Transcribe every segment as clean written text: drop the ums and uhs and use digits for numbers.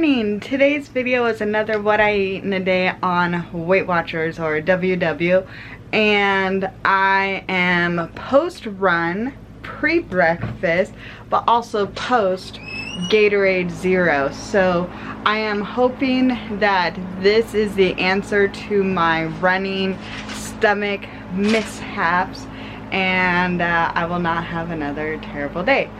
morning. Today's video is another what I eat in a day on Weight Watchers, or WW, and I am post run, pre-breakfast, but also post Gatorade Zero. So I am hoping that this is the answer to my running stomach mishaps, and I will not have another terrible day.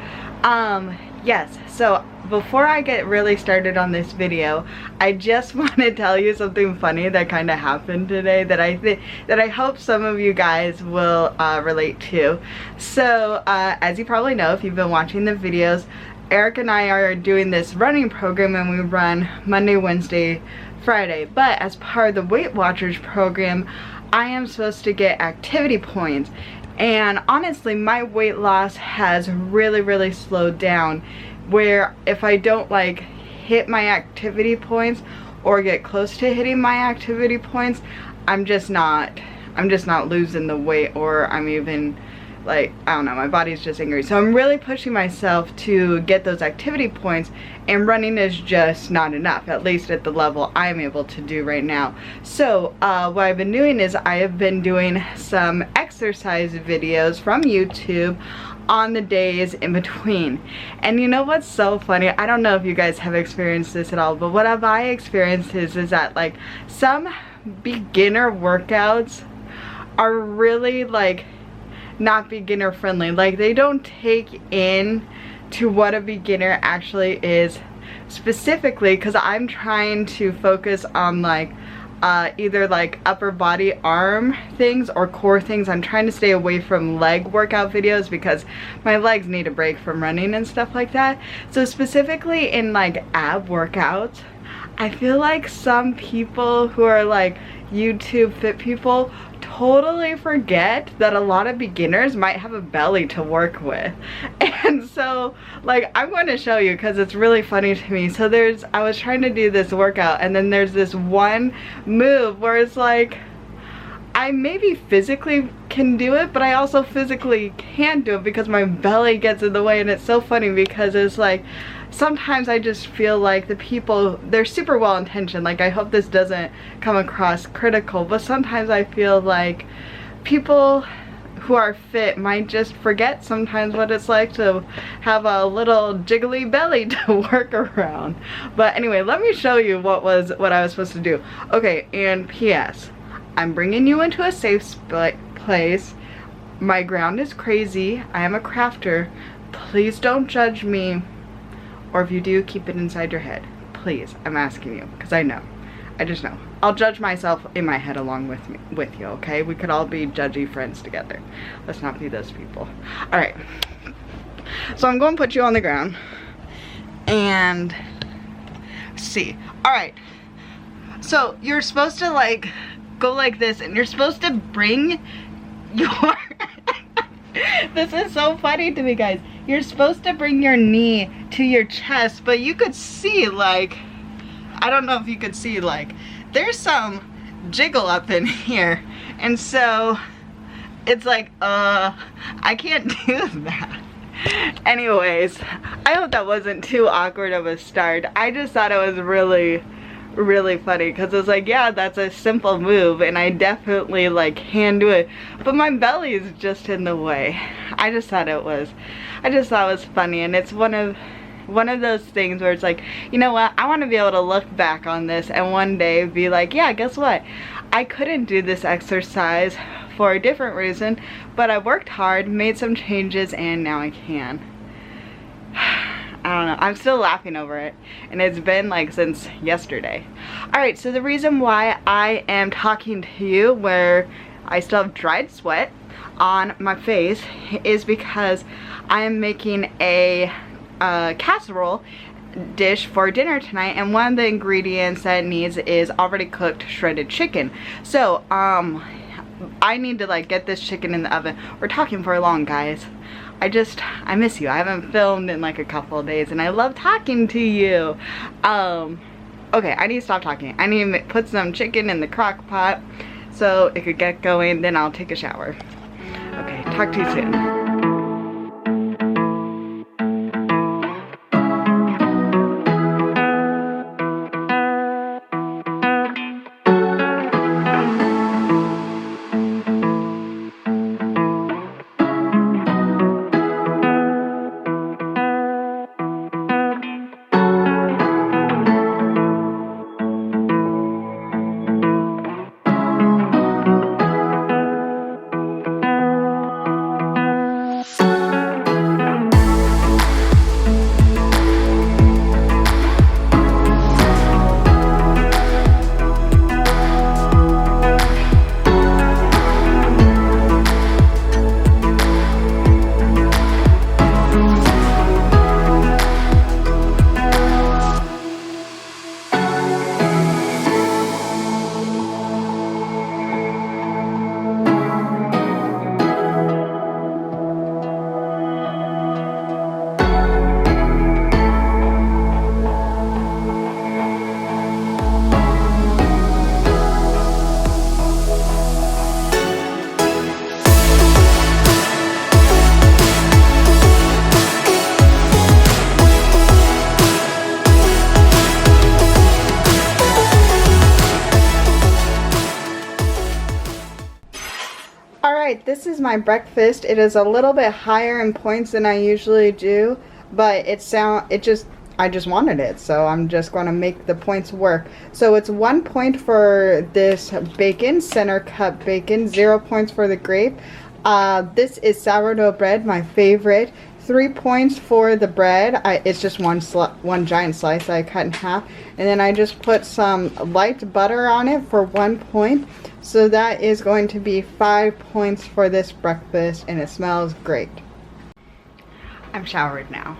Yes, so before I get really started on this video, I just want to tell you something funny that kind of happened today that I hope some of you guys will relate to. So as you probably know, if you've been watching the videos, Eric and I are doing this running program, and we run Monday, Wednesday, Friday. But as part of the Weight Watchers program, I am supposed to get activity points. And honestly, my weight loss has really slowed down, where if I don't like hit my activity points or get close to hitting my activity points, I'm just not losing the weight, or I'm even like, I don't know, my body's just angry. So I'm really pushing myself to get those activity points, and running is just not enough, at least at the level I'm able to do right now. So what I've been doing is I have been doing some exercise videos from YouTube on the days in between. And you know what's so funny? I don't know if you guys have experienced this at all, but what have I experienced is that like some beginner workouts are really like not beginner friendly. Like they don't take in to what a beginner actually is specifically, because I'm trying to focus on like either like upper body arm things or core things. I'm trying to stay away from leg workout videos because my legs need a break from running and stuff like that. So specifically in like ab workouts, I feel like some people who are like YouTube fit people totally forget that a lot of beginners might have a belly to work with. And so like I'm going to show you because it's really funny to me. So I was trying to do this workout, and then there's this one move where it's like I maybe physically can do it, but I also physically can't do it because my belly gets in the way. And it's so funny because it's like sometimes I just feel like the people, they're super well intentioned, like I hope this doesn't come across critical, but sometimes I feel like people who are fit might just forget sometimes what it's like to have a little jiggly belly to work around. But anyway, let me show you what I was supposed to do. Okay, and PS, I'm bringing you into a safe place. My ground is crazy. I am a crafter. Please don't judge me. Or if you do, keep it inside your head. Please, I'm asking you, because I know. I just know. I'll judge myself in my head along with you, okay? We could all be judgy friends together. Let's not be those people. Alright. So I'm going to put you on the ground. And see. Alright. So you're supposed to like go like this, and you're supposed to bring your this is so funny to me, guys. You're supposed to bring your knee to your chest, but you could see like, I don't know if you could see, like there's some jiggle up in here, and so it's like I can't do that. Anyways, I hope that wasn't too awkward of a start. I just thought it was really funny because it's like, yeah, that's a simple move and I definitely like can do it, but my belly is just in the way. I just thought it was funny, and it's one of those things where it's like, you know what, I want to be able to look back on this and one day be like, yeah, guess what, I couldn't do this exercise for a different reason, but I worked hard, made some changes, and now I can. I don't know, I'm still laughing over it, and it's been like since yesterday. Alright, so the reason why I am talking to you where I still have dried sweat on my face is because I am making a casserole dish for dinner tonight, and one of the ingredients that it needs is already cooked shredded chicken. So I need to like get this chicken in the oven. We're talking for long, guys. I miss you. I haven't filmed in like a couple of days, and I love talking to you. Okay, I need to stop talking. I need to put some chicken in the crock pot so it could get going, then I'll take a shower. Okay, talk to you soon. Alright, this is my breakfast. It is a little bit higher in points than I usually do, but I just wanted it, so I'm just going to make the points work. So it's 1 point for this bacon, center cut bacon, 0 points for the grape. This is sourdough bread, my favorite. 3 points for the bread. It's just one giant slice I cut in half. And then I just put some light butter on it for 1 point. So that is going to be 5 points for this breakfast, and it smells great. I'm showered now.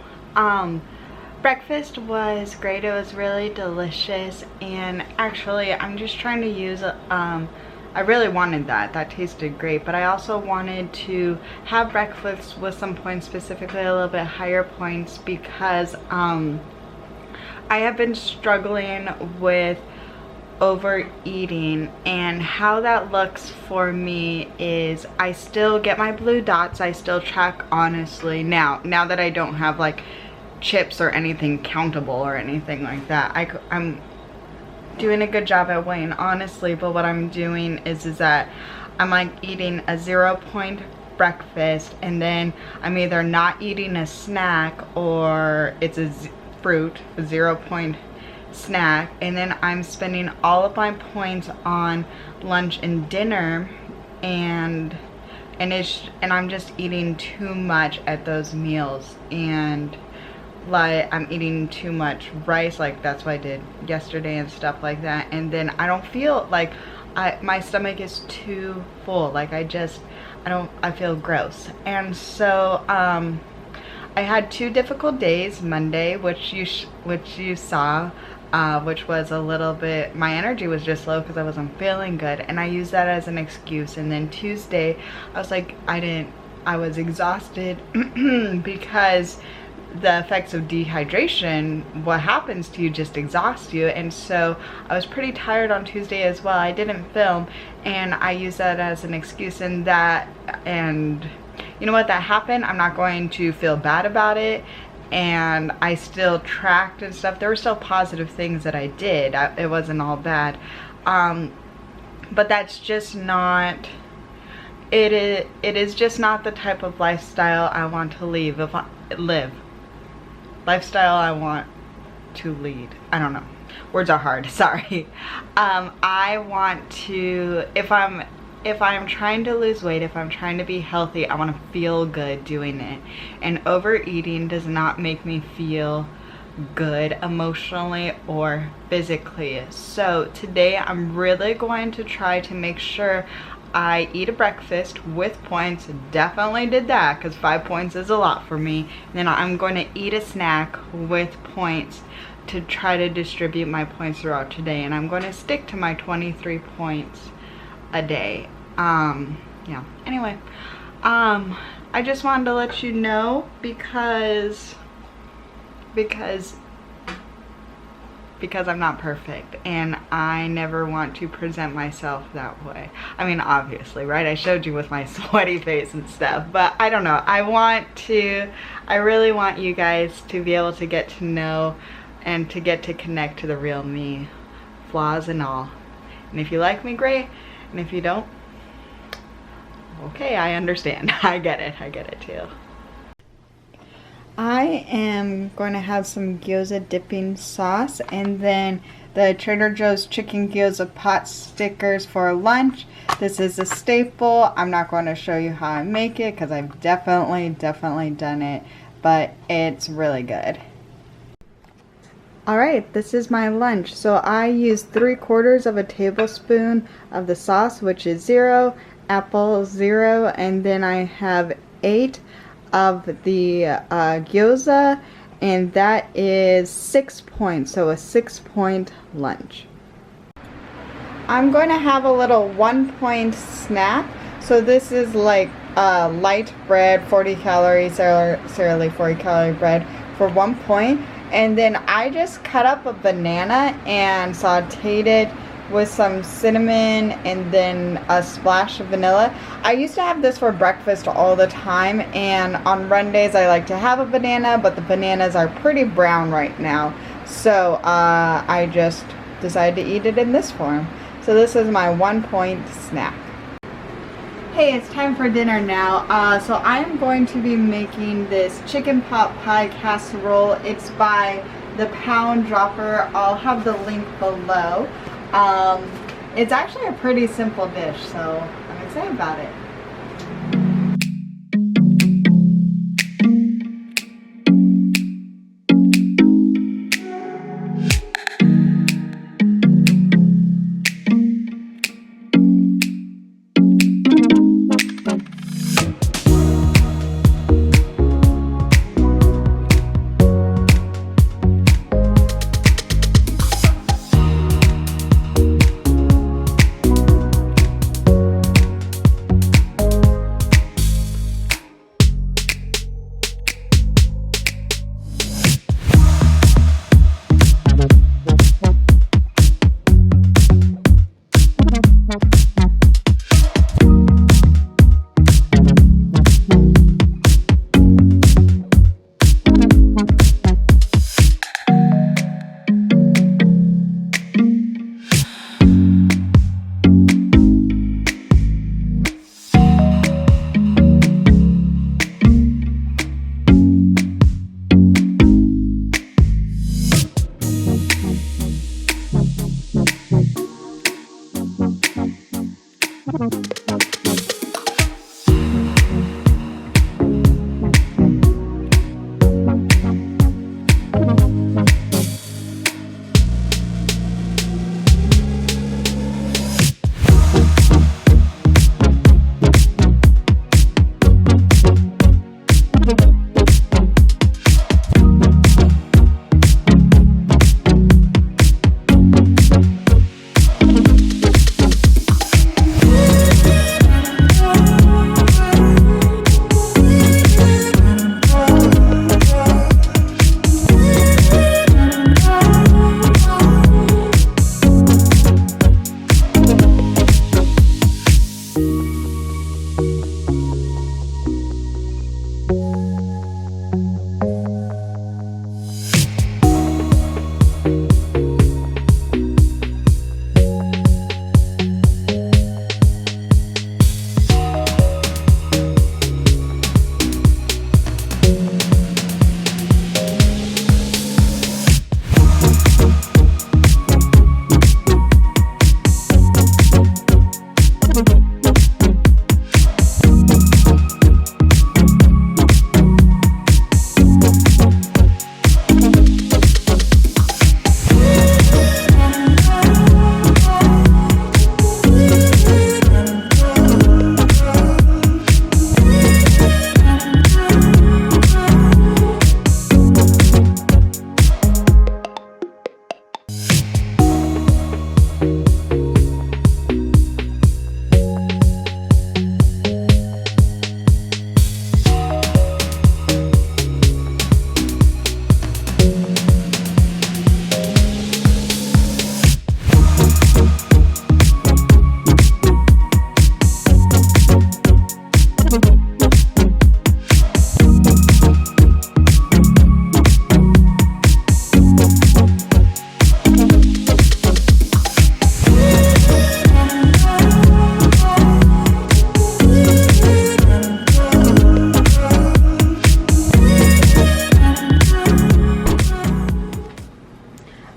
Breakfast was great. It was really delicious, and actually I'm just trying to use I really wanted that tasted great, but I also wanted to have breakfast with some points, specifically a little bit higher points, because I have been struggling with overeating, and how that looks for me is I still get my blue dots. I still track honestly now that I don't have like chips or anything countable or anything like that. I'm doing a good job at weighing honestly, but what I'm doing is that I'm like eating a 0 point breakfast, and then I'm either not eating a snack or it's a fruit, a 0 point snack, and then I'm spending all of my points on lunch and dinner, and I'm just eating too much at those meals, and like I'm eating too much rice, like that's what I did yesterday and stuff like that, and then I don't feel like my stomach is too full, like I feel gross. And so I had 2 difficult days. Monday, which you saw, which was a little bit, my energy was just low because I wasn't feeling good, and I used that as an excuse. And then Tuesday I was like, I was exhausted because the effects of dehydration, what happens to you just exhausts you, and so I was pretty tired on Tuesday as well. I didn't film, and I used that as an excuse, and you know what, that happened. I'm not going to feel bad about it, and I still tracked and stuff. There were still positive things that I did. It wasn't all bad, but that's just not, it is just not the type of lifestyle I want to live. Lifestyle I want to lead. I don't know. Words are hard. Sorry. I want to, if I'm trying to lose weight, if I'm trying to be healthy, I want to feel good doing it. And overeating does not make me feel good emotionally or physically. So today I'm really going to try to make sure I eat a breakfast with points. Definitely did that because 5 points is a lot for me. And then I'm going to eat a snack with points to try to distribute my points throughout today. And I'm going to stick to my 23 points a day. Yeah. Anyway, I just wanted to let you know because I'm not perfect, and I never want to present myself that way. I mean, obviously, right? I showed you with my sweaty face and stuff, but I don't know. I really want you guys to be able to get to know and to get to connect to the real me, flaws and all. And if you like me, great. And if you don't, okay, I understand. I get it too. I am going to have some gyoza dipping sauce, and then the Trader Joe's chicken gyoza pot stickers for lunch. This is a staple. I'm not going to show you how I make it because I've definitely done it, but it's really good. Alright, this is my lunch. So I use 3/4 of a tablespoon of the sauce, which is 0, apple 0, and then I have 8 of the gyoza, and that is 6 points, so a 6-point lunch. I'm going to have a little 1-point snack. So this is like light bread, 40 calories, necessarily 40 calorie bread for 1 point. And then I just cut up a banana and sauteed it with some cinnamon and then a splash of vanilla. I used to have this for breakfast all the time, and on run days I like to have a banana, but the bananas are pretty brown right now. So I just decided to eat it in this form. So this is my 1-point snack. Hey, it's time for dinner now. So I'm going to be making this chicken pot pie casserole. It's by the Pound Dropper. I'll have the link below. It's actually a pretty simple dish, so I'm excited about it.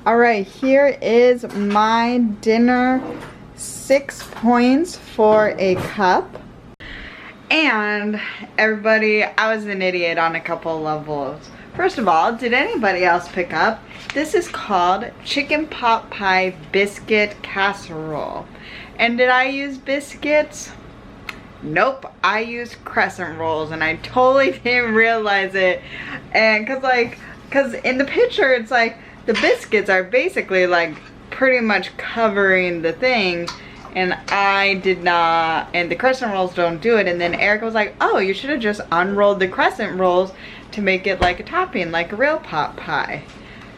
Alright, here is my dinner. 6 points for a cup. And everybody, I was an idiot on a couple levels. First of all, did anybody else pick up? This is called chicken pot pie biscuit casserole. And did I use biscuits? Nope, I used crescent rolls, and I totally didn't realize it. And cause in the picture it's like the biscuits are basically like pretty much covering the thing, and I did not, and the crescent rolls don't do it. And then Erica was like, oh, you should have just unrolled the crescent rolls to make it like a topping, like a real pot pie.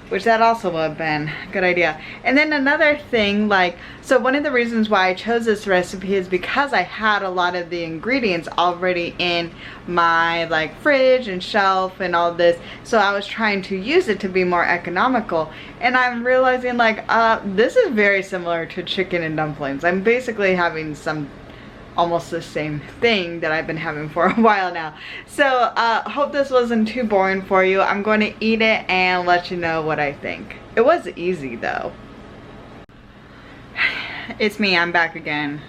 Which that also would have been a good idea. And then another thing, like, so one of the reasons why I chose this recipe is because I had a lot of the ingredients already in my like fridge and shelf and all this. So I was trying to use it to be more economical. And I'm realizing like, this is very similar to chicken and dumplings. I'm basically having some almost the same thing that I've been having for a while now. So hope this wasn't too boring for you. I'm going to eat it and let you know what I think. It was easy though. It's me, I'm back again.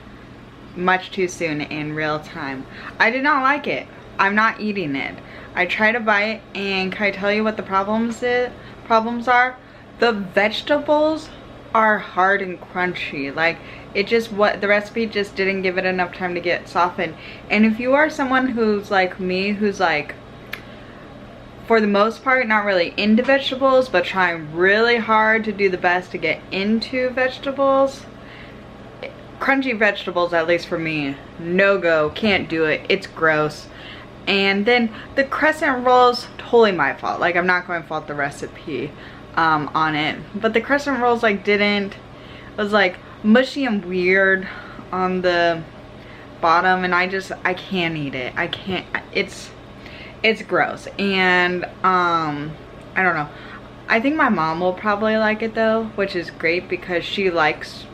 Much too soon in real time. I did not like it. I'm not eating it. I tried to bite, and can I tell you what the problems are? The vegetables are hard and crunchy. Like, it just, the recipe just didn't give it enough time to get softened. And if you are someone who's like me, who's like, for the most part, not really into vegetables, but trying really hard to do the best to get into vegetables, crunchy vegetables, at least for me, no go, can't do it, it's gross. And then the crescent rolls, totally my fault. Like, I'm not going to fault the recipe on it, but the crescent rolls it was like mushy and weird on the bottom, and I can't eat it. I can't, it's gross. And I don't know, I think my mom will probably like it though, which is great because she likes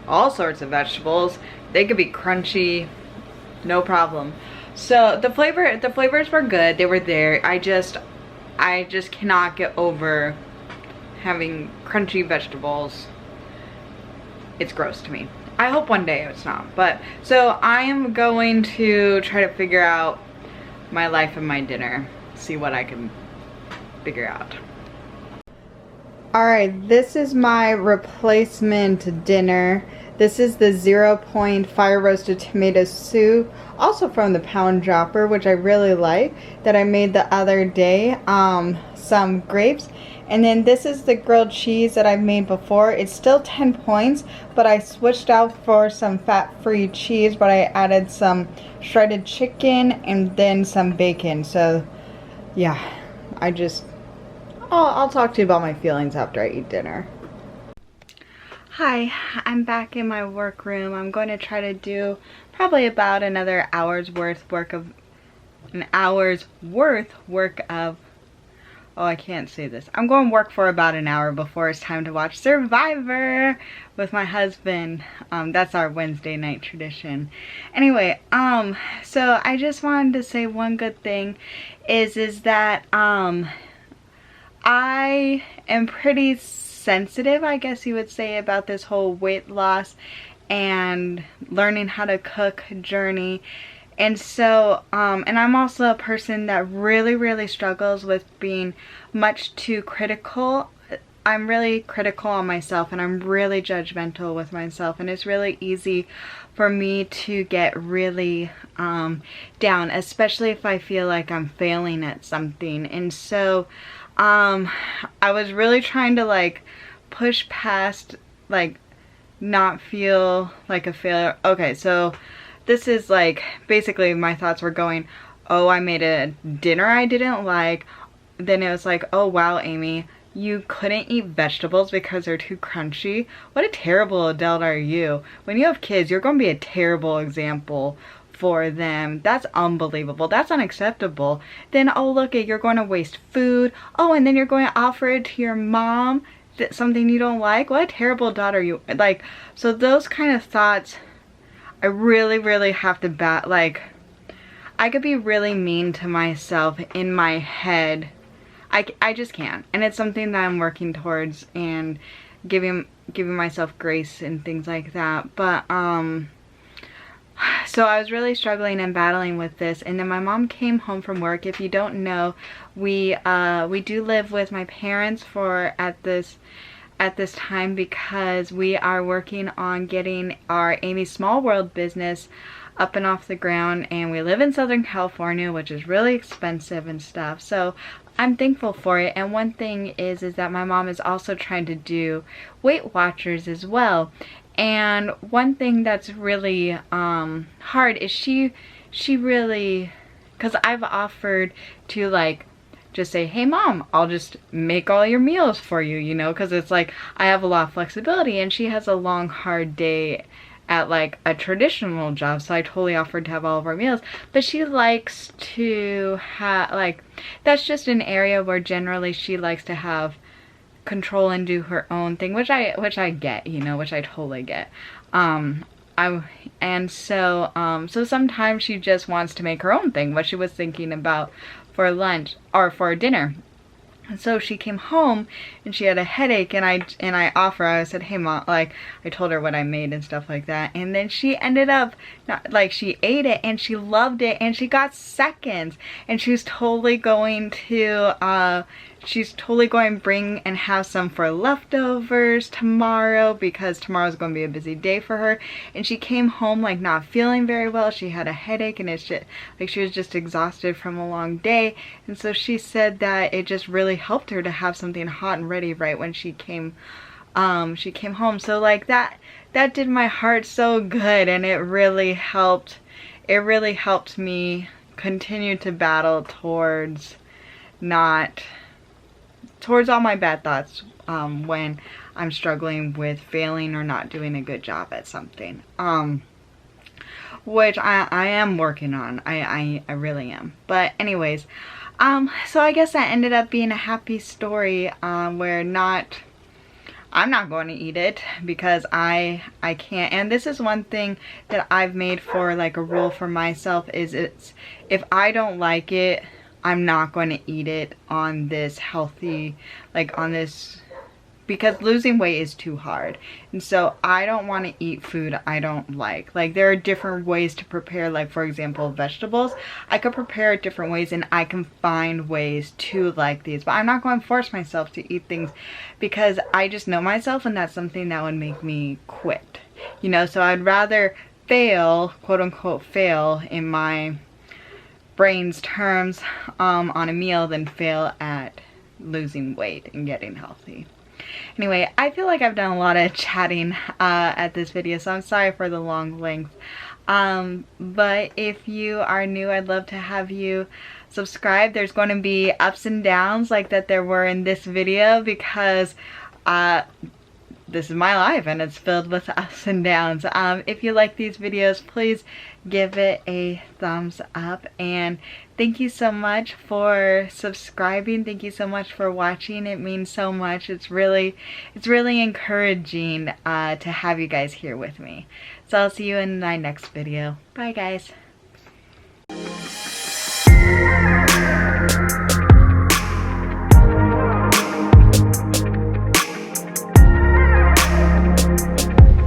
all sorts of vegetables. They could be crunchy, no problem. So the flavors were good, they were there. I just cannot get over having crunchy vegetables. It's gross to me. I hope one day it's not. But so I am going to try to figure out my life and my dinner, see what I can figure out. Alright, this is my replacement dinner. This is the 0-point fire roasted tomato soup, also from the Pound Dropper, which I really like, that I made the other day. Some grapes. And then this is the grilled cheese that I've made before. It's still 10 points, but I switched out for some fat-free cheese, but I added some shredded chicken and then some bacon. So yeah, I'll talk to you about my feelings after I eat dinner. Hi, I'm back in my workroom. I'm going to try to do probably about another hour's worth of, oh, I can't say this. I'm going to work for about an hour before it's time to watch Survivor with my husband. That's our Wednesday night tradition. Anyway, so I just wanted to say one good thing is that I am pretty sensitive, I guess you would say, about this whole weight loss and learning how to cook journey. And so, and I'm also a person that really struggles with being much too critical. I'm really critical on myself, and I'm really judgmental with myself, and it's really easy for me to get really down, especially if I feel like I'm failing at something. And so I was really trying to like push past, like, not feel like a failure. Okay, so this is like, basically my thoughts were going, oh, I made a dinner I didn't like. Then it was like, oh wow, Amy, you couldn't eat vegetables because they're too crunchy. What a terrible adult are you? When you have kids, you're going to be a terrible example for them. That's unbelievable. That's unacceptable. Then, oh look, you're going to waste food. Oh, and then you're going to offer it to your mom, something you don't like. What a terrible daughter you, like. So those kind of thoughts, I really have to like, I could be really mean to myself in my head. I just can't, and it's something that I'm working towards and giving myself grace and things like that. But so I was really struggling and battling with this, and then my mom came home from work. If you don't know, we do live with my parents at this time because we are working on getting our Amy Small World business up and off the ground, and we live in Southern California, which is really expensive and stuff. So I'm thankful for it. And one thing is that my mom is also trying to do Weight Watchers as well. And one thing that's really hard is she really, because I've offered to like just say, hey mom, I'll just make all your meals for you, you know, because it's like I have a lot of flexibility, and she has a long hard day at like a traditional job, so I totally offered to have all of our meals. But she likes to have, like, that's just an area where generally she likes to have control and do her own thing, which I get, you know, which I totally get. so sometimes she just wants to make her own thing, what she was thinking about for lunch or for dinner. And so she came home and she had a headache, and I said, hey mom, like I told her what I made and stuff like that. And then she ended up she ate it and she loved it and she got seconds, and she's totally going to bring and have some for leftovers tomorrow, because tomorrow's going to be a busy day for her. And she came home like not feeling very well. She had a headache and it's just like she was just exhausted from a long day. And so she said that it just really helped her to have something hot and ready right when she came home. So like that did my heart so good, and it really helped me continue to battle towards all my bad thoughts when I'm struggling with failing or not doing a good job at something, which I am working on. I really am. But anyways, so I guess that ended up being a happy story where I'm not going to eat it because I can't. And this is one thing that I've made for like a rule for myself, is if I don't like it, I'm not going to eat it on this healthy, because losing weight is too hard. And so I don't want to eat food I don't like. Like there are different ways to prepare, like for example, vegetables. I could prepare it different ways and I can find ways to like these, but I'm not going to force myself to eat things because I just know myself, and that's something that would make me quit. You know, so I'd rather fail, quote unquote fail in my brain's terms on a meal than fail at losing weight and getting healthy. Anyway, I feel like I've done a lot of chatting at this video, so I'm sorry for the long length. But if you are new, I'd love to have you subscribe. There's going to be ups and downs like that there were in this video, because this is my life and it's filled with ups and downs. If you like these videos, please give it a thumbs up, and thank you so much for subscribing. Thank you so much for watching. It means so much. It's really encouraging to have you guys here with me. So I'll see you in my next video. Bye guys.